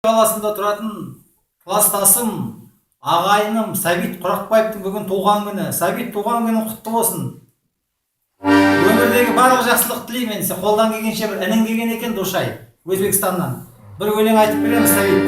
қаласында тұратын кластасым, ағайыным Сәбит Құрақбаевтың бүгін туған күні. Сәбит, туған күнің құтты болсын. Өмірдегі барлық жақсылық тілеймін. Сен қолдан келгенше бір інің келген екен Душай, Өзбекстаннан. Бір өлең айтып береміз, Сәбит.